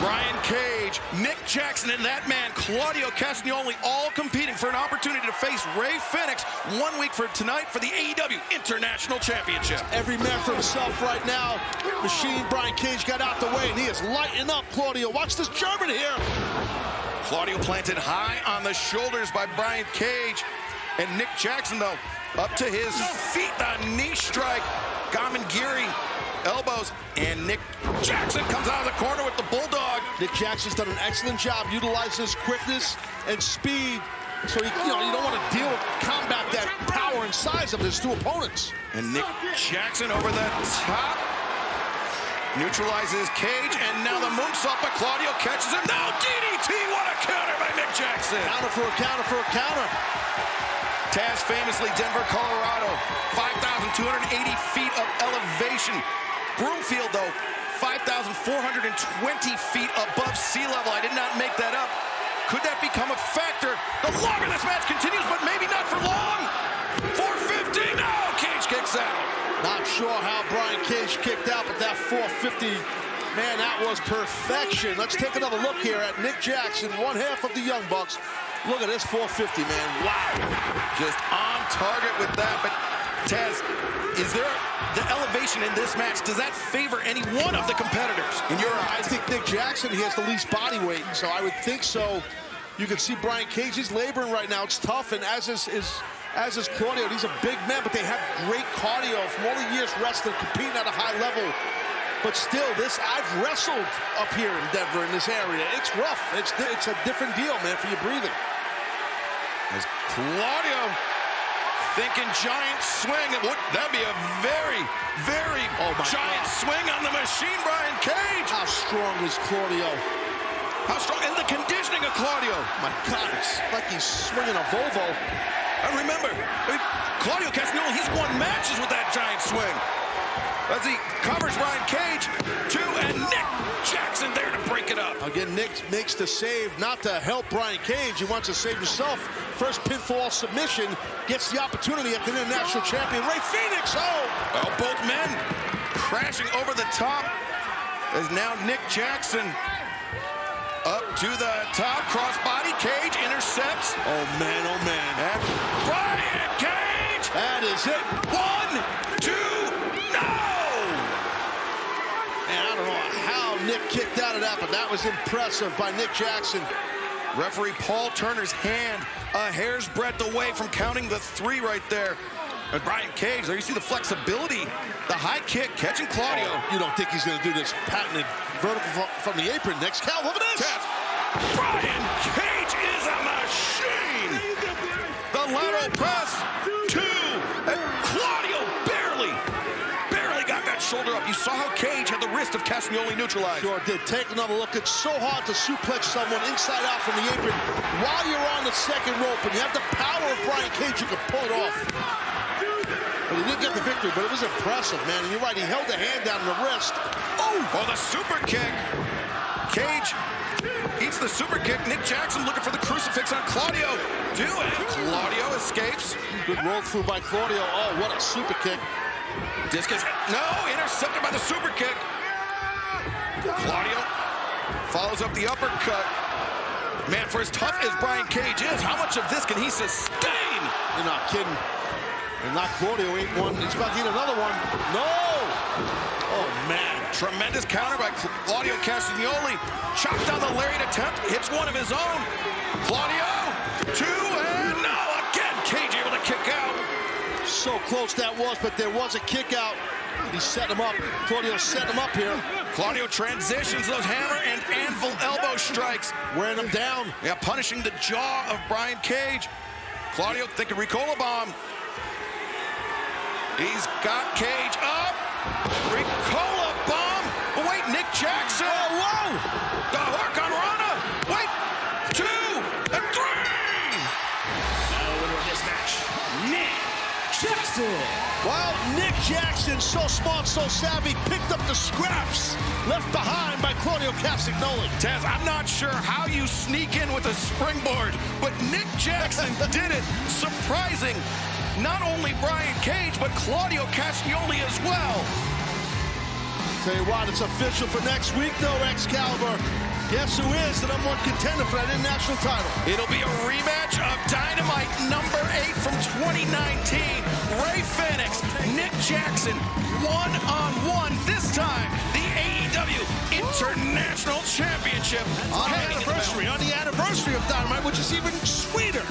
Brian Cage, Nick Jackson, and that man, Claudio Castagnoli, all competing for an opportunity to face Rey Fenix 1 week from tonight for the AEW International Championship. Every man for himself right now. Machine Brian Cage got out the way, and he is lighting up Claudio. Watch this German here. Claudio planted high on the shoulders by Brian Cage. And Nick Jackson, though, up to his feet, the knee strike. Gamengiri, elbows, and Nick Jackson comes out of the corner with the Bulldog. Nick Jackson's done an excellent job utilizing his quickness and speed. So, you don't want to combat that power and size of his two opponents. And Nick Jackson over the top. Neutralizes Cage, and now the moonsault, but Claudio catches him. Now DDT, what a counter by Nick Jackson. Counter for a counter for a counter. Taz famously, Denver, Colorado, 5,280 feet of elevation. Broomfield, though, 5,420 feet above sea level. I did not make that up. Could that become a factor? The longer this match continues, but maybe not for long. 450, no, Cage kicks out. Not sure how Brian Cage kicked out, but that 450, man, that was perfection. Let's take another look here at Nick Jackson, one half of the Young Bucks. Look at this 450, man. Wow. Just on target with that. But, Taz, is there the elevation in this match? Does that favor any one of the competitors in your eyes? I think Nick Jackson, he has the least body weight, so I would think so. You can see Brian Cage, he's laboring right now. It's tough, and as is Claudio. He's a big man, but they have great cardio from all the years wrestling, competing at a high level. But still, I've wrestled up here in Denver, in this area. It's rough. It's a different deal, man, for your breathing. As Claudio thinking giant swing. That'd be a very, very giant swing on the machine, Brian Cage. How strong is Claudio? How strong? And the conditioning of Claudio. My God, it's like he's swinging a Volvo. And remember, Claudio Castagnoli, he's won matches with that giant swing. As he covers Brian Cage, and Nick Jackson there to break it up. Again, Nick makes the save, not to help Brian Cage. He wants to save himself. First pinfall submission, gets the opportunity at the International Champion, Rey Fenix. Oh, both men crashing over the top. As now Nick Jackson up to the top, crossbody, Cage intercepts. Oh man, oh man. And Brian Cage! That is it. 1, 2, no! And I don't know how Nick kicked out of that, but that was impressive by Nick Jackson. Referee Paul Turner's hand a hair's breadth away from counting the 3 right there. And Brian Cage, there you see the flexibility, the high kick, catching Claudio. You don't think he's going to do this patented vertical from the apron next? Cal, look at this! Brian Cage is a machine! The lateral press, 2, and Claudio barely got that shoulder up. You saw how Cage had the wrist of Castagnoli neutralized. Sure did. Take another look. It's so hard to suplex someone inside out from the apron while you're on the second rope, and you have the power of Brian Cage, you can pull it off. But he didn't get the victory, but it was impressive, man. And you're right, he held the hand down the wrist. Oh, the super kick. Cage eats the super kick. Nick Jackson looking for the crucifix on Claudio. Claudio escapes. Good roll through by Claudio. Oh, what a super kick. Discus, no, intercepted by the super kick. Claudio follows up the uppercut. Man, for as tough as Brian Cage is, how much of this can he sustain? You're not kidding. And not Claudio ain't one. He's about to eat another one. No! Oh, man. Tremendous counter by Claudio Castagnoli. Chops down the lariat attempt, hits one of his own. Claudio, 2, and no! Again, Cage able to kick out. So close that was, but there was a kick out. He set him up. Claudio set him up here. Claudio transitions those hammer and anvil elbow strikes. Wearing him down. Yeah, punishing the jaw of Brian Cage. Claudio thinking Ricola bomb. He's got Cage up. Ricola bomb. Oh, wait, Nick Jackson. Oh, whoa. The Hurricane Rana. Wait, 2 and 3. Now winner of this match, Nick Jackson. Well, Nick Jackson, so smart, so savvy, picked up the scraps left behind by Claudio Castagnoli. Taz, I'm not sure how you sneak in with a springboard, but Nick Jackson did it. Surprising not only Brian Cage, but Claudio Castagnoli as well. Tell you what, it's official for next week, though, Excalibur. Guess who is the #1 contender for that international title? It'll be a rematch of Dynamite number 8 from 2019. Ray Phoenix, Nick Jackson, one-on-one. This time, the AEW International Championship. On the anniversary of Dynamite, which is even sweeter.